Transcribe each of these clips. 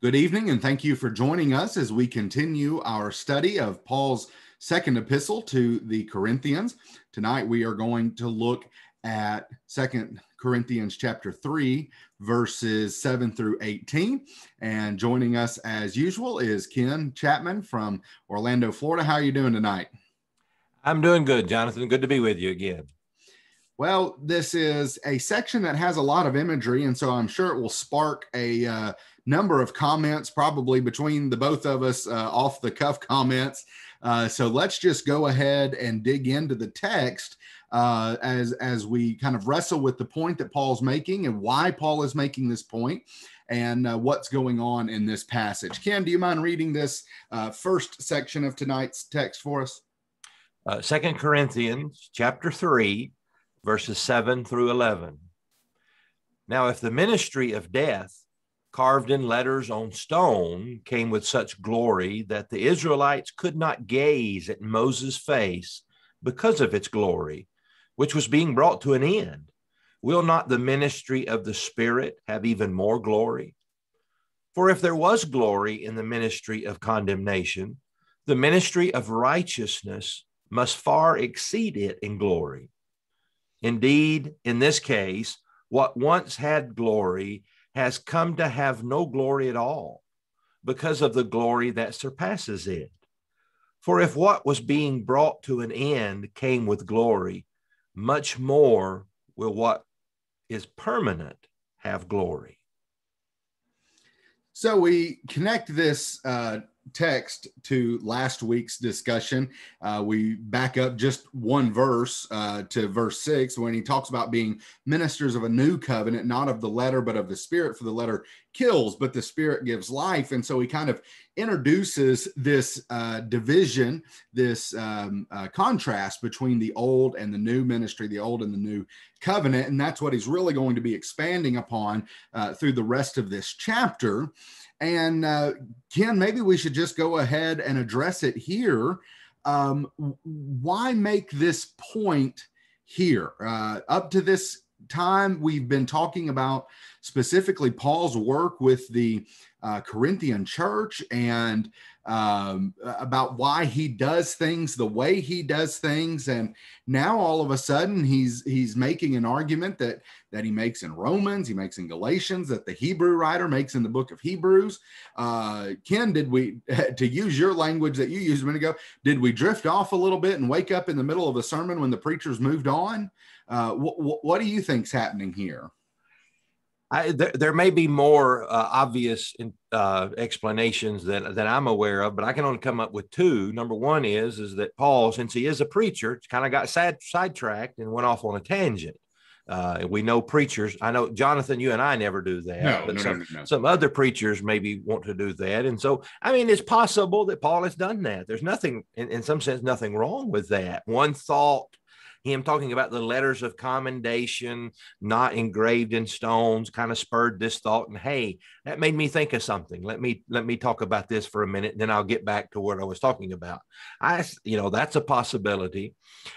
Good evening, and thank you for joining us as we continue our study of Paul's second epistle to the Corinthians. Tonight we are going to look at 2 Corinthians chapter 3, verses 7 through 18. And joining us as usual is Ken Chapman from Orlando, Florida. How are you doing tonight? I'm doing good, Jonathan. Good to be with you again. Well, this is a section that has a lot of imagery, and so I'm sure it will spark a number of comments, probably between the both of us, off the cuff comments. So let's just go ahead and dig into the text as we kind of wrestle with the point that Paul's making and why Paul is making this point and what's going on in this passage. Ken, do you mind reading this first section of tonight's text for us? 2 Corinthians chapter 3, verses 7 through 11. Now, if the ministry of death, carved in letters on stone, came with such glory that the Israelites could not gaze at Moses' face because of its glory, which was being brought to an end, will not the ministry of the Spirit have even more glory? For if there was glory in the ministry of condemnation, the ministry of righteousness must far exceed it in glory. Indeed, in this case, what once had glory has come to have no glory at all because of the glory that surpasses it. For if what was being brought to an end came with glory, much more will what is permanent have glory. So we connect this text to last week's discussion. We back up just one verse to verse 6 when he talks about being ministers of a new covenant, not of the letter, but of the Spirit, for the letter kills, but the Spirit gives life. And so he kind of introduces this division, this contrast between the old and the new ministry, the old and the new covenant. And that's what he's really going to be expanding upon through the rest of this chapter. And Ken, maybe we should just go ahead and address it here. Why make this point here? Up to this time, we've been talking about specifically Paul's work with the Corinthian church and about why he does things the way he does things. And now all of a sudden he's making an argument that he makes in Romans, he makes in Galatians, that the Hebrew writer makes in the book of Hebrews. Ken, did we, to use your language that you used a minute ago, did we drift off a little bit and wake up in the middle of a sermon when the preachers moved on? What do you think's happening here? There may be more obvious explanations that I'm aware of, but I can only come up with two. Number one is that Paul, since he is a preacher, kind of got sidetracked and went off on a tangent. We know preachers. I know, Jonathan, you and I never do that. No. Some other preachers maybe want to do that. And so, I mean, it's possible that Paul has done that. There's nothing, in some sense, nothing wrong with that. One thought, him talking about the letters of commendation, not engraved in stones, kind of spurred this thought. And hey, that made me think of something. Let me talk about this for a minute, and then I'll get back to what I was talking about. That's a possibility.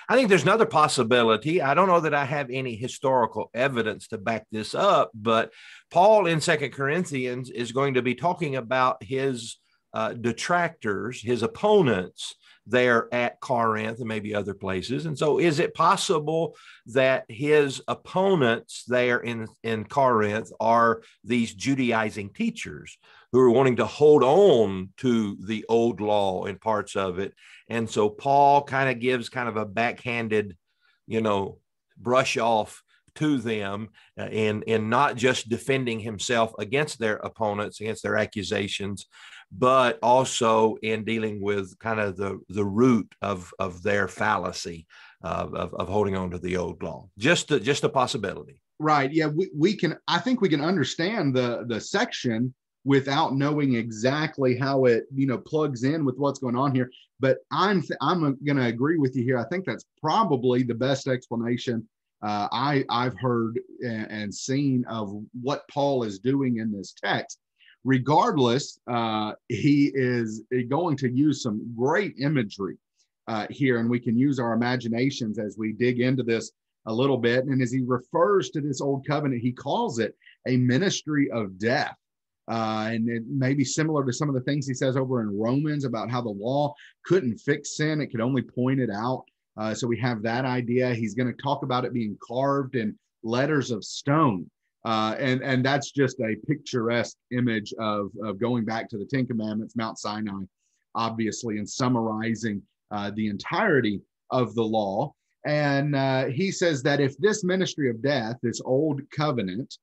I think there's another possibility. I don't know that I have any historical evidence to back this up, but Paul in 2 Corinthians is going to be talking about his detractors, his opponents there at Corinth and maybe other places. And so is it possible that his opponents there in Corinth are these Judaizing teachers who are wanting to hold on to the old law in parts of it? And so Paul kind of gives kind of a backhanded, brush off to them in not just defending himself against their opponents, against their accusations, but also in dealing with kind of the root of their fallacy of holding on to the old law. Just a possibility. Right. Yeah, I think we can understand the section without knowing exactly how it, plugs in with what's going on here. But I'm going to agree with you here. I think that's probably the best explanation I've heard and seen of what Paul is doing in this text. Regardless, he is going to use some great imagery here, and we can use our imaginations as we dig into this a little bit. And as he refers to this old covenant, he calls it a ministry of death. And it may be similar to some of the things he says over in Romans about how the law couldn't fix sin. It could only point it out. So we have that idea. He's going to talk about it being carved in letters of stone. And that's just a picturesque image of going back to the Ten Commandments, Mount Sinai, obviously, and summarizing the entirety of the law. And he says that if this ministry of death, this old covenant,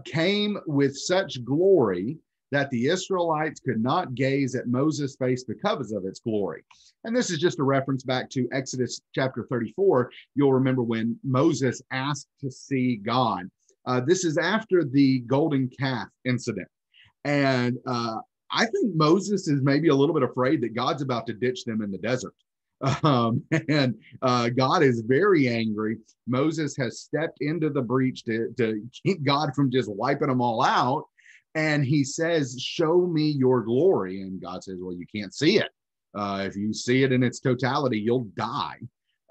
came with such glory that the Israelites could not gaze at Moses' face because of its glory. And this is just a reference back to Exodus chapter 34. You'll remember when Moses asked to see God. This is after the golden calf incident. And I think Moses is maybe a little bit afraid that God's about to ditch them in the desert. And God is very angry. Moses has stepped into the breach to keep God from just wiping them all out. And he says, show me your glory. And God says, well, you can't see it. If you see it in its totality, you'll die.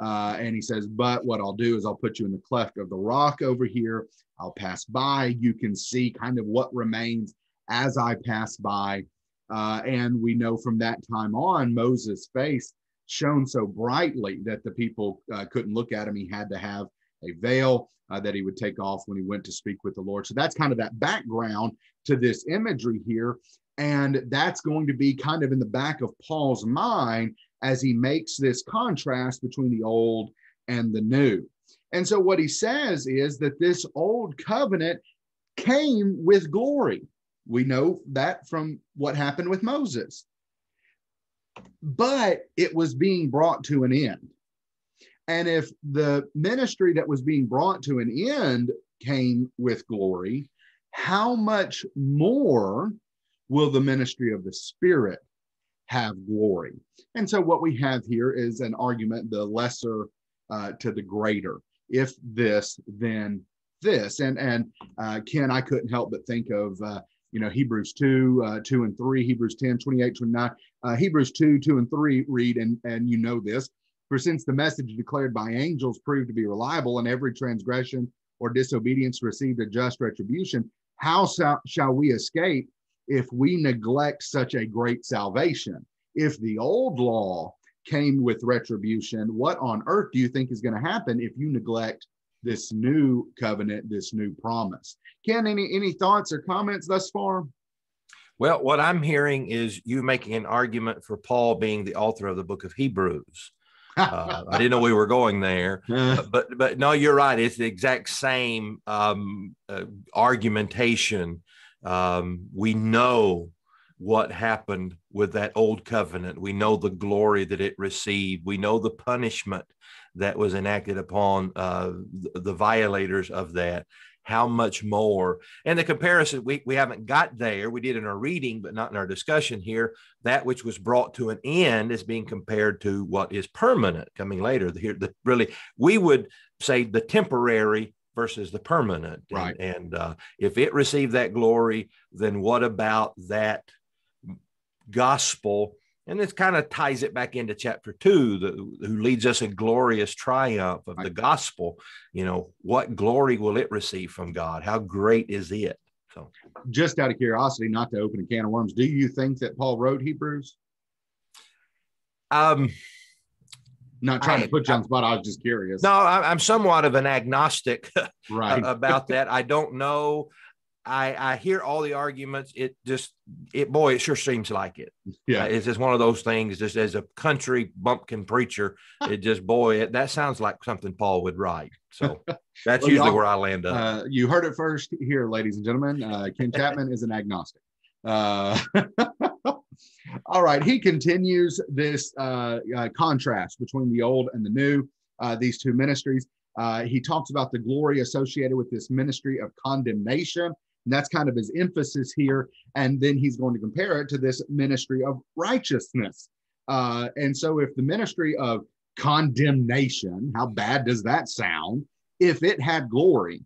And he says, but what I'll do is I'll put you in the cleft of the rock over here. I'll pass by. You can see kind of what remains as I pass by. And we know from that time on, Moses' face shone so brightly that the people couldn't look at him. He had to have a veil that he would take off when he went to speak with the Lord. So that's kind of that background to this imagery here. And that's going to be kind of in the back of Paul's mind as he makes this contrast between the old and the new. And so what he says is that this old covenant came with glory. We know that from what happened with Moses. But it was being brought to an end. And if the ministry that was being brought to an end came with glory, how much more will the ministry of the Spirit have glory? And so what we have here is an argument, the lesser to the greater. If this, then this. And Ken, I couldn't help but think of Hebrews 2, 2 and 3, Hebrews 10, 28, 29, Hebrews 2, 2 and 3 read, and you know this, for since the message declared by angels proved to be reliable, and every transgression or disobedience received a just retribution, how shall we escape if we neglect such a great salvation? If the old law came with retribution, what on earth do you think is going to happen if you neglect this new covenant, this new promise? Ken, any thoughts or comments thus far? Well, what I'm hearing is you making an argument for Paul being the author of the book of Hebrews. I didn't know we were going there, but no, you're right. It's the exact same argumentation. We know what happened with that old covenant. We know the glory that it received. We know the punishment that was enacted upon the violators of that. How much more? And the comparison, we haven't got there. We did in our reading, but not in our discussion here. That which was brought to an end is being compared to what is permanent coming later. Really, we would say the temporary versus the permanent. Right. And if it received that glory, then what about that gospel? And this kind of ties it back into chapter 2, who leads us a glorious triumph of the gospel. What glory will it receive from God? How great is it? So, just out of curiosity, not to open a can of worms, do you think that Paul wrote Hebrews? Not trying to put you on the spot. I was just curious. No, I'm somewhat of an agnostic right. about that. I don't know. I hear all the arguments. It sure seems like it. Yeah. It's just one of those things, just as a country bumpkin preacher, that sounds like something Paul would write. So that's usually where I land up. You heard it first here, ladies and gentlemen. Ken Chapman is an agnostic. All right. He continues this contrast between the old and the new, these two ministries. He talks about the glory associated with this ministry of condemnation. And that's kind of his emphasis here. And then he's going to compare it to this ministry of righteousness. And so if the ministry of condemnation, how bad does that sound? If it had glory,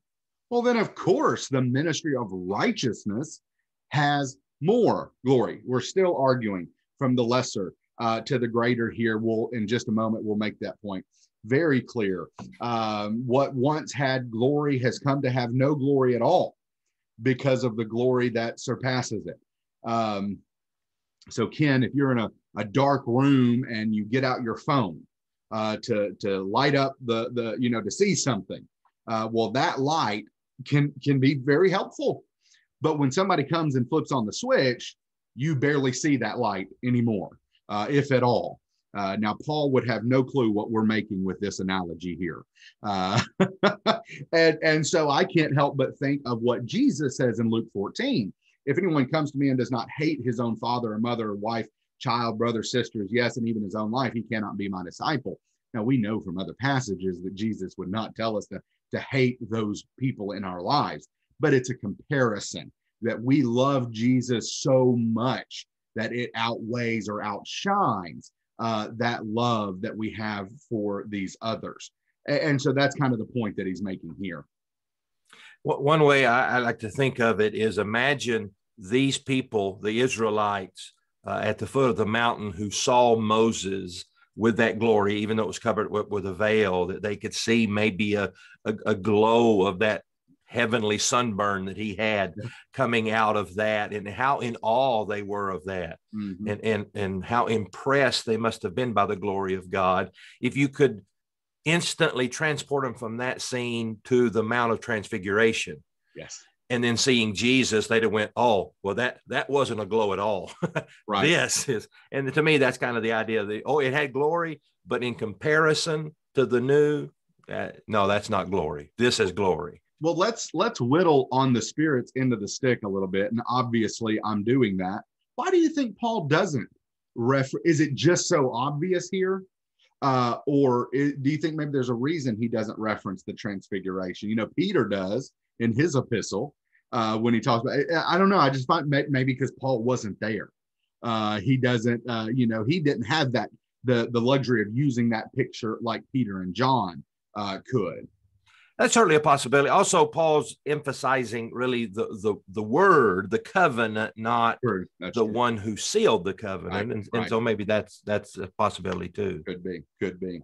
well, then of course the ministry of righteousness has more glory. We're still arguing from the lesser to the greater here. In just a moment, we'll make that point very clear. What once had glory has come to have no glory at all. because of the glory that surpasses it. So Ken, if you're in a dark room and you get out your phone to light up the to see something, well, that light can be very helpful. But when somebody comes and flips on the switch, you barely see that light anymore, if at all. Now, Paul would have no clue what we're making with this analogy here. And so I can't help but think of what Jesus says in Luke 14. If anyone comes to me and does not hate his own father or mother or wife, child, brother, sisters, yes, and even his own life, he cannot be my disciple. Now, we know from other passages that Jesus would not tell us to hate those people in our lives, but it's a comparison that we love Jesus so much that it outweighs or outshines that love that we have for these others. And so that's kind of the point that he's making here. One way I like to think of it is, imagine these people, the Israelites, at the foot of the mountain, who saw Moses with that glory, even though it was covered with a veil, that they could see maybe a glow of that heavenly sunburn that he had coming out of that, and how in awe they were of that. Mm-hmm. and how impressed they must have been by the glory of God. If you could instantly transport them from that scene to the Mount of Transfiguration, yes, and then seeing Jesus, they'd have went, oh, well, that wasn't a glow at all. Right. This is, and to me, that's kind of the idea of it had glory, but in comparison to the new, no, that's not glory. This is glory. Well, let's whittle on the Spirit's end of the stick a little bit. And obviously I'm doing that. Why do you think Paul doesn't is it just so obvious here? Do you think maybe there's a reason he doesn't reference the transfiguration? Peter does in his epistle when he talks about it. I don't know. I just find maybe because Paul wasn't there. He doesn't, he didn't have that, the luxury of using that picture like Peter and John could. That's certainly a possibility. Also, Paul's emphasizing really the word, the covenant, not the true. One who sealed the covenant. Right. And so maybe that's a possibility too. Could be.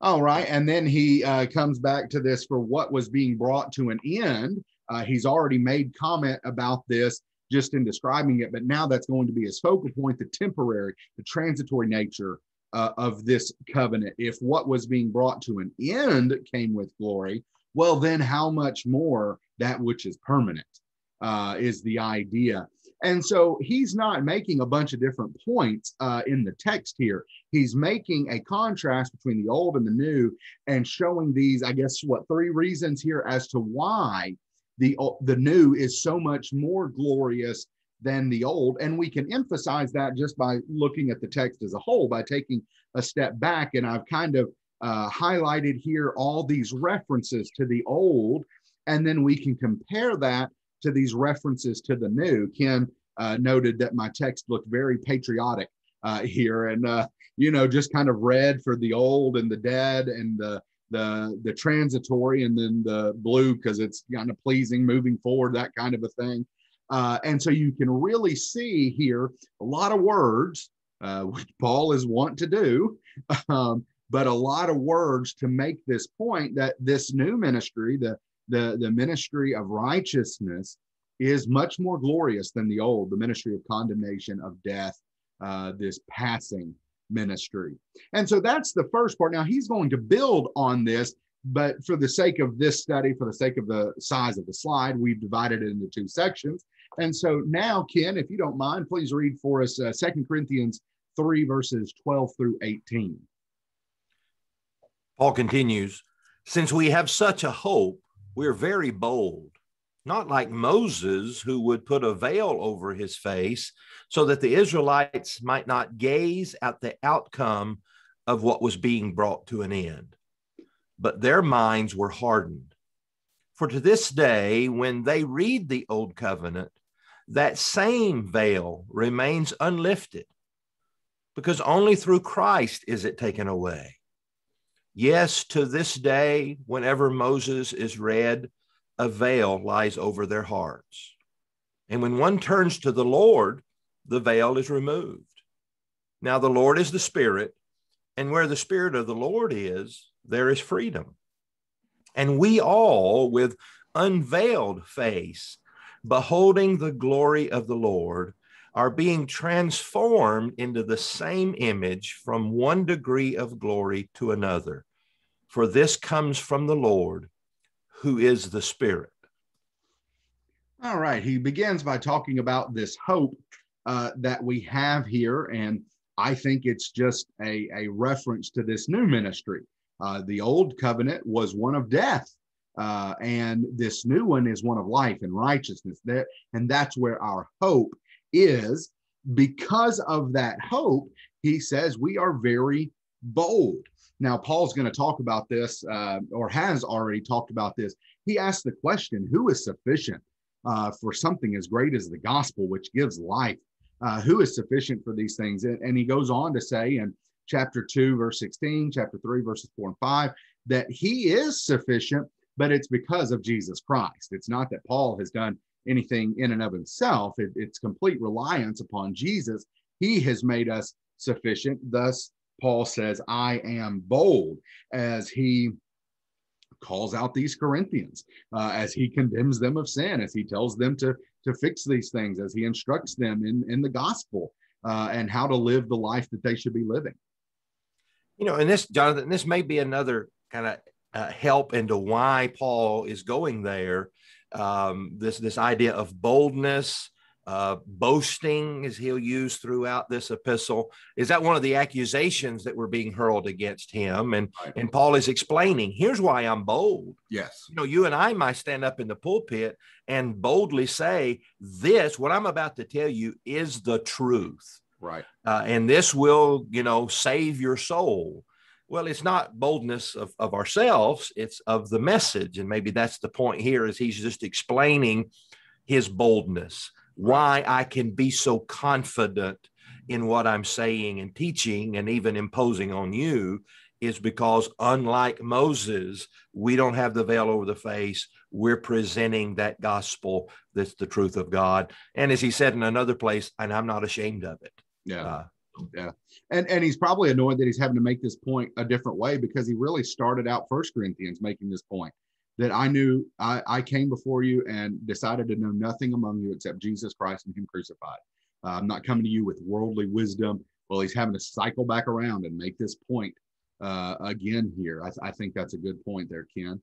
All right. And then he comes back to this for what was being brought to an end. He's already made comment about this just in describing it, but now that's going to be his focal point, the temporary, the transitory nature of this covenant. If what was being brought to an end came with glory, well, then how much more that which is permanent is the idea. And so he's not making a bunch of different points in the text here. He's making a contrast between the old and the new and showing these, I guess, three reasons here as to why the new is so much more glorious than the old. And we can emphasize that just by looking at the text as a whole, by taking a step back. And I've kind of highlighted here all these references to the old, and then we can compare that to these references to the new. Ken noted that my text looked very patriotic here, and just kind of red for the old and the dead, and the transitory, and then the blue because it's kind of pleasing, moving forward, that kind of a thing. And so you can really see here a lot of words, which Paul is wont to do. But a lot of words to make this point that this new ministry, the ministry of righteousness, is much more glorious than the old, the ministry of condemnation, of death, this passing ministry. And so that's the first part. Now he's going to build on this, but for the sake of this study, for the sake of the size of the slide, we've divided it into two sections. And so now, Ken, if you don't mind, please read for us 2 Corinthians 3, verses 12 through 18. Paul continues, since we have such a hope, we're very bold, not like Moses, who would put a veil over his face so that the Israelites might not gaze at the outcome of what was being brought to an end. But their minds were hardened. For to this day, when they read the old covenant, that same veil remains unlifted, because only through Christ is it taken away. Yes, to this day, whenever Moses is read, a veil lies over their hearts. And when one turns to the Lord, the veil is removed. Now the Lord is the Spirit, and where the Spirit of the Lord is, there is freedom. And we all, with unveiled face, beholding the glory of the Lord, are being transformed into the same image from one degree of glory to another. For this comes from the Lord, who is the Spirit. All right. He begins by talking about this hope that we have here. And I think it's just a reference to this new ministry. The old covenant was one of death. And this new one is one of life and righteousness. And that's where our hope is. Because of that hope, he says we are very bold. Now, Paul's going to talk about this, or has already talked about this. He asked the question, who is sufficient for something as great as the gospel, which gives life? Who is sufficient for these things? And he goes on to say in chapter 2, verse 16, chapter 3, verses 4 and 5, that he is sufficient, but it's because of Jesus Christ. It's not that Paul has done anything in and of himself. It's complete reliance upon Jesus. He has made us sufficient. Thus, Paul says, I am bold, as he calls out these Corinthians, as he condemns them of sin, as he tells them to fix these things, as he instructs them in the gospel and how to live the life that they should be living. You know, and this, Jonathan, this may be another kind of help into why Paul is going there. This idea of boldness, boasting, as he'll use throughout this epistle. Is that one of the accusations that were being hurled against him? And Paul is explaining, here's why I'm bold. Yes. You know, you and I might stand up in the pulpit and boldly say, this, what I'm about to tell you, is the truth. Right. And this will, save your soul. Well, it's not boldness of ourselves, it's of the message. And maybe that's the point here, is he's just explaining his boldness, why I can be so confident in what I'm saying and teaching and even imposing on you, is because unlike Moses, we don't have the veil over the face. We're presenting that gospel that's the truth of God. And as he said in another place, and I'm not ashamed of it. Yeah. Yeah. And he's probably annoyed that he's having to make this point a different way, because he really started out 1 Corinthians making this point, that I came before you and decided to know nothing among you except Jesus Christ and him crucified. I'm not coming to you with worldly wisdom. Well, he's having to cycle back around and make this point again here. I think that's a good point there, Ken.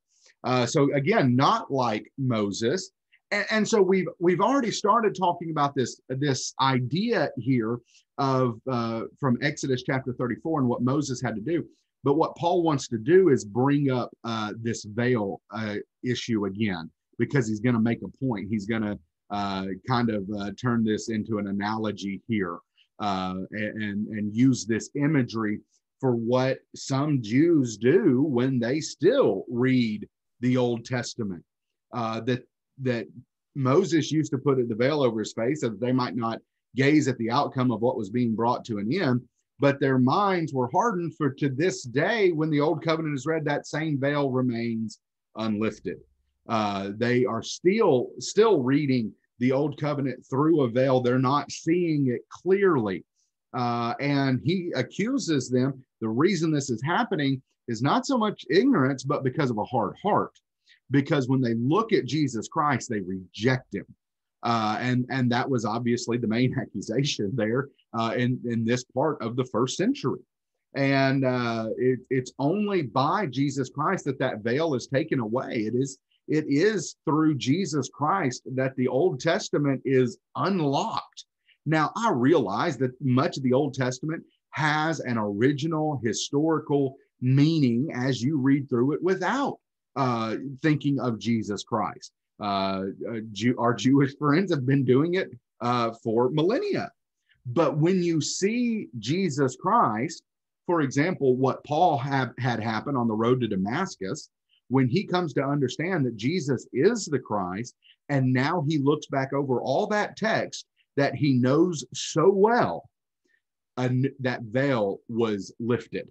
So again, not like Moses. And so we've already started talking about this idea here of from Exodus chapter 34 and what Moses had to do. But what Paul wants to do is bring up this veil issue again, because he's going to make a point. He's going to kind of turn this into an analogy here and use this imagery for what some Jews do when they still read the Old Testament. That Moses used to put the veil over his face so that they might not gaze at the outcome of what was being brought to an end, but their minds were hardened, for to this day, when the Old Covenant is read, that same veil remains unlifted. They are still reading the Old Covenant through a veil. They're not seeing it clearly. And he accuses them. The reason this is happening is not so much ignorance, but because of a hard heart. Because when they look at Jesus Christ, they reject him. And that was obviously the main accusation there in this part of the first century. And it's only by Jesus Christ that veil is taken away. It is through Jesus Christ that the Old Testament is unlocked. Now, I realize that much of the Old Testament has an original historical meaning as you read through it without thinking of Jesus Christ. Our Jewish friends have been doing it for millennia. But when you see Jesus Christ, for example, what Paul had happen on the road to Damascus, when he comes to understand that Jesus is the Christ, and now he looks back over all that text that he knows so well, that veil was lifted.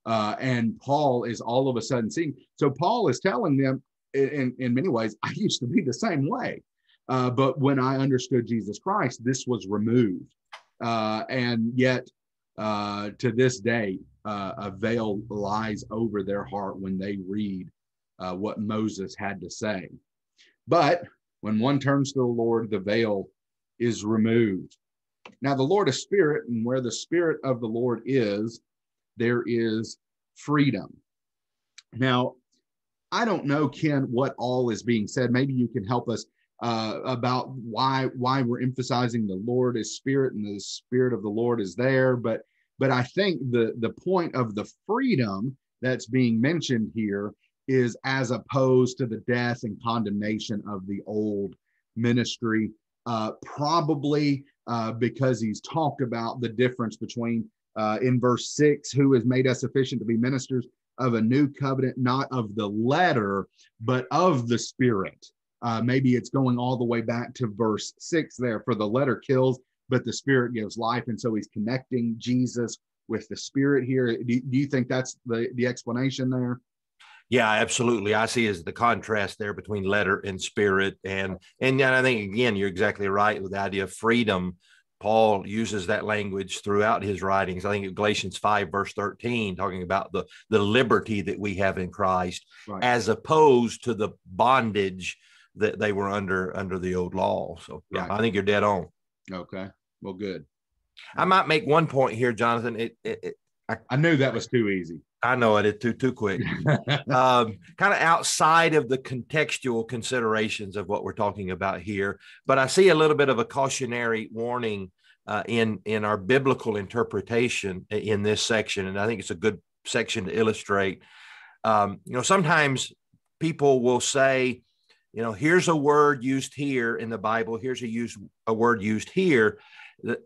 And Paul is all of a sudden seeing. So Paul is telling them, in many ways, I used to be the same way. But when I understood Jesus Christ, this was removed. And yet, to this day, a veil lies over their heart when they read what Moses had to say. But When one turns to the Lord, the veil is removed. Now, the Lord is spirit, and where the spirit of the Lord is, there is freedom. Now, I don't know, Ken, what all is being said. Maybe you can help us about why we're emphasizing the Lord is spirit and the spirit of the Lord is there. But I think the point of the freedom that's being mentioned here is as opposed to the death and condemnation of the old ministry, probably because he's talked about the difference between in verse 6, who has made us sufficient to be ministers of a new covenant, not of the letter, but of the spirit. Maybe it's going all the way back to verse 6 there, for the letter kills, but the spirit gives life. And so he's connecting Jesus with the spirit here. Do you think that's the explanation there? Yeah, absolutely. I see as the contrast there between letter and spirit. And I think, again, you're exactly right with the idea of freedom. Paul uses that language throughout his writings. I think Galatians 5, verse 13, talking about the liberty that we have in Christ, right, as opposed to the bondage that they were under the old law. So, yeah, right. I think you're dead on. Okay, well, good. I might make one point here, Jonathan. I knew that was too easy. I know it is too quick. Kind of outside of the contextual considerations of what we're talking about here, but I see a little bit of a cautionary warning in our biblical interpretation in this section, and I think it's a good section to illustrate. Sometimes people will say, here's a word used here in the Bible. Here's a word used here,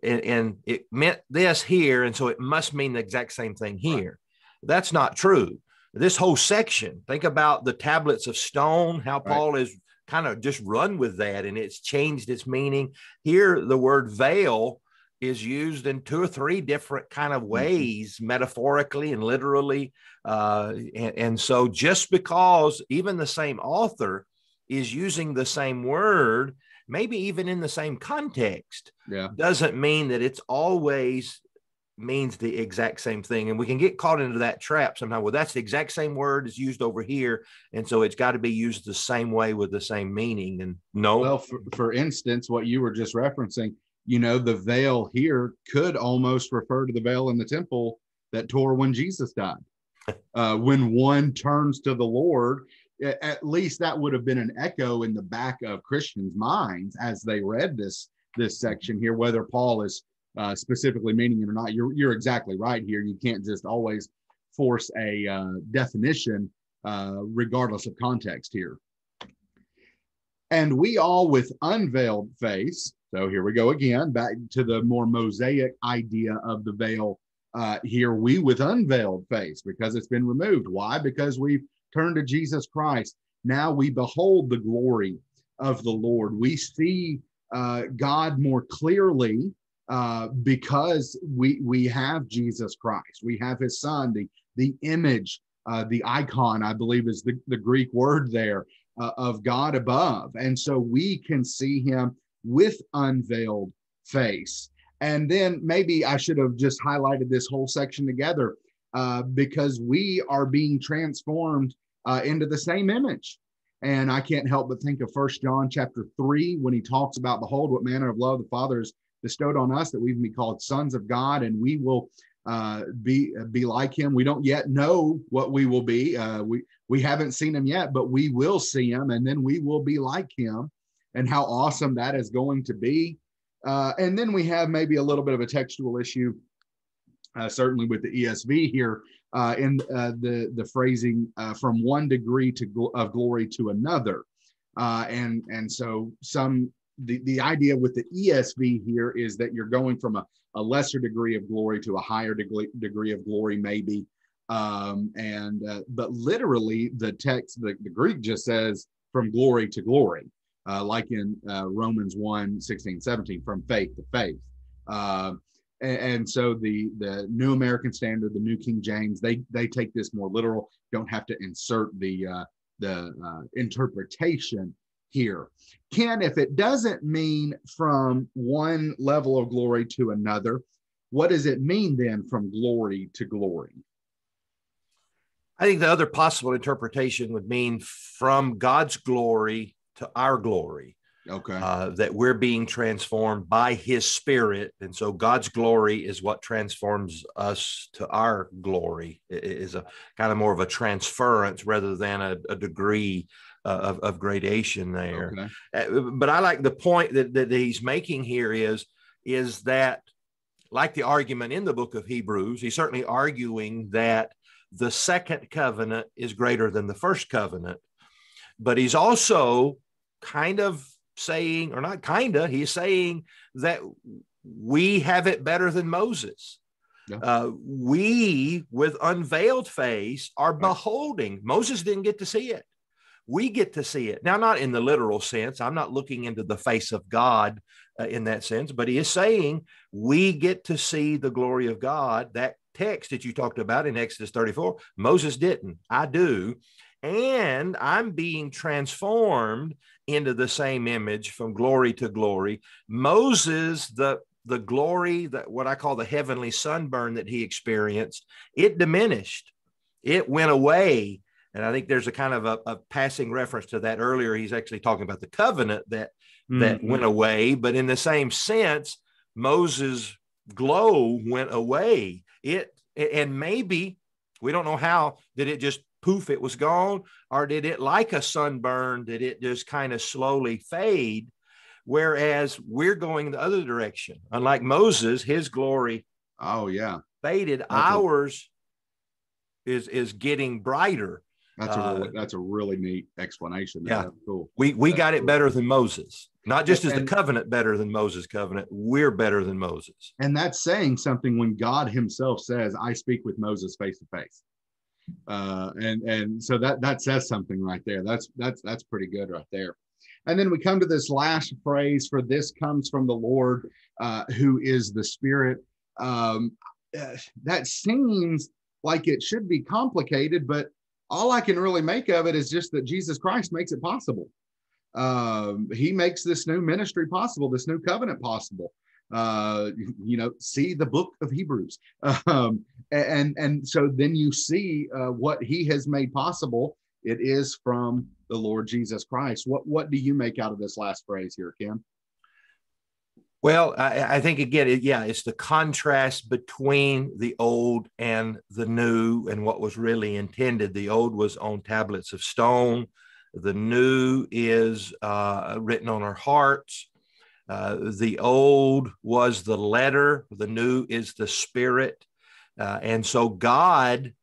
and it meant this here, and so it must mean the exact same thing here. Right. That's not true. This whole section, think about the tablets of stone, how Paul has kind of just run with that, and it's changed its meaning. Here, the word veil is used in 2 or 3 different kind of ways, metaphorically and literally. And so just because even the same author is using the same word, maybe even in the same context, doesn't mean that it's always means the exact same thing. And we can get caught into that trap somehow. Well, that's the exact same word is used over here, and so it's got to be used the same way with the same meaning. And no. Well, for instance, what you were just referencing, the veil here could almost refer to the veil in the temple that tore when Jesus died. When one turns to the Lord, at least that would have been an echo in the back of Christians' minds as they read this section here, whether Paul is specifically meaning it or not. You're exactly right here. You can't just always force a definition regardless of context here. And we all with unveiled face, so here we go again, back to the more Mosaic idea of the veil. Here we with unveiled face, because it's been removed. Why? Because we've turned to Jesus Christ. Now we behold the glory of the Lord. We see God more clearly because we have Jesus Christ. We have his son, the image, the icon, I believe is the Greek word there, of God above. And so we can see him with unveiled face. And then maybe I should have just highlighted this whole section together because we are being transformed into the same image. And I can't help but think of 1 John chapter 3, when he talks about, behold, what manner of love the Father has bestowed on us, that we can be called sons of God, and we will be like him. We don't yet know what we will be. We haven't seen him yet, but we will see him, and then we will be like him. And how awesome that is going to be. And then we have maybe a little bit of a textual issue, certainly with the ESV here, in the phrasing from one degree of glory to another. And so the idea with the ESV here is that you're going from a lesser degree of glory to a higher degree of glory, maybe. But literally the text, the Greek just says from glory to glory, like in Romans 1, 16, 17, from faith to faith. And so the New American Standard, the New King James, they take this more literal, don't have to insert the interpretation here. Ken, if it doesn't mean from one level of glory to another, what does it mean then from glory to glory? I think the other possible interpretation would mean from God's glory to our glory. Okay. That we're being transformed by his Spirit. And so God's glory is what transforms us to our glory. It is a kind of more of a transference rather than a degree of gradation there. Okay. But I like the point that he's making here is that, like the argument in the book of Hebrews, he's certainly arguing that the second covenant is greater than the first covenant. But he's also kind of saying, or not kind of, he's saying that we have it better than Moses. Yeah. We, with unveiled face, are beholding. Moses didn't get to see it. We get to see it. Now, not in the literal sense. I'm not looking into the face of God in that sense, but he is saying we get to see the glory of God. That text that you talked about in Exodus 34, Moses didn't. I do. And I'm being transformed into the same image from glory to glory. Moses, the glory, that what I call the heavenly sunburn that he experienced, it diminished. It went away. And I think there's a kind of a passing reference to that earlier. He's actually talking about the covenant that went away. But in the same sense, Moses' glow went away. And maybe, we don't know how, did it just poof, it was gone? Or did it, like a sunburn, did it just kind of slowly fade? Whereas we're going the other direction. Unlike Moses, his glory faded. Ours is getting brighter. That's a really neat explanation. Yeah, that's cool. We got it better than Moses. Not just the covenant better than Moses' covenant. We're better than Moses. And that's saying something when God himself says, I speak with Moses face to face. And so that says something right there. That's pretty good right there. And then we come to this last phrase, for this comes from the Lord, who is the Spirit. That seems like it should be complicated, but all I can really make of it is just that Jesus Christ makes it possible. He makes this new ministry possible, this new covenant possible. See the book of Hebrews. And so then you see what he has made possible. It is from the Lord Jesus Christ. What do you make out of this last phrase here, Ken? Well, I think, again, it's the contrast between the old and the new and what was really intended. The old was on tablets of stone. The new is written on our hearts. The old was the letter. The new is the Spirit. And so God,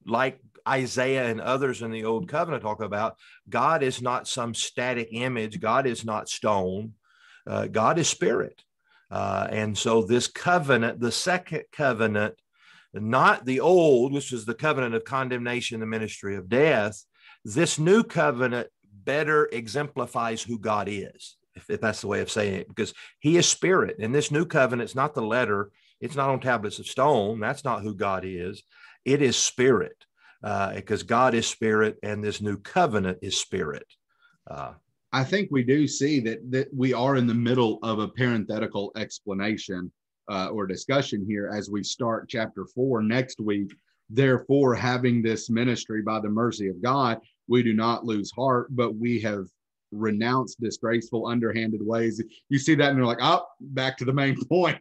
like Isaiah and others in the Old Covenant talk about, God is not some static image. God is not stone. God is Spirit. And so this covenant, the second covenant, not the old, which is the covenant of condemnation, the ministry of death, this new covenant better exemplifies who God is, if that's the way of saying it, because he is Spirit. And this new covenant, it's not the letter. It's not on tablets of stone. That's not who God is. It is Spirit, because God is Spirit, and this new covenant is Spirit. I think we do see that we are in the middle of a parenthetical explanation or discussion here as we start chapter 4 next week. Therefore, having this ministry by the mercy of God, we do not lose heart, but we have renounced disgraceful, underhanded ways. You see that and you're like, oh, back to the main point.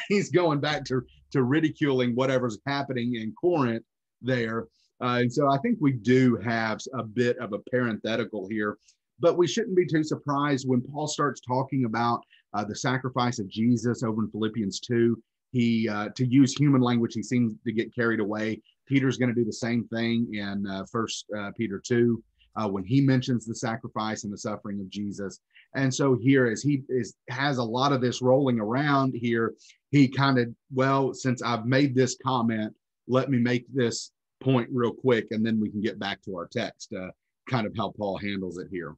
He's going back to ridiculing whatever's happening in Corinth there. And so I think we do have a bit of a parenthetical here. But we shouldn't be too surprised when Paul starts talking about the sacrifice of Jesus over in Philippians 2. He, to use human language, he seems to get carried away. Peter's going to do the same thing in 1 Peter 2 when he mentions the sacrifice and the suffering of Jesus. And so here, as he has a lot of this rolling around here, he kind of, well, since I've made this comment, let me make this point real quick, and then we can get back to our text, kind of how Paul handles it here.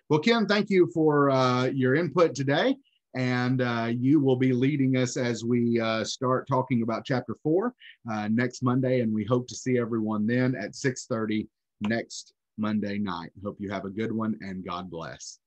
Well, Ken, thank you for your input today. And you will be leading us as we start talking about chapter 4 next Monday. And we hope to see everyone then at 6:30 next Monday night. Hope you have a good one, and God bless.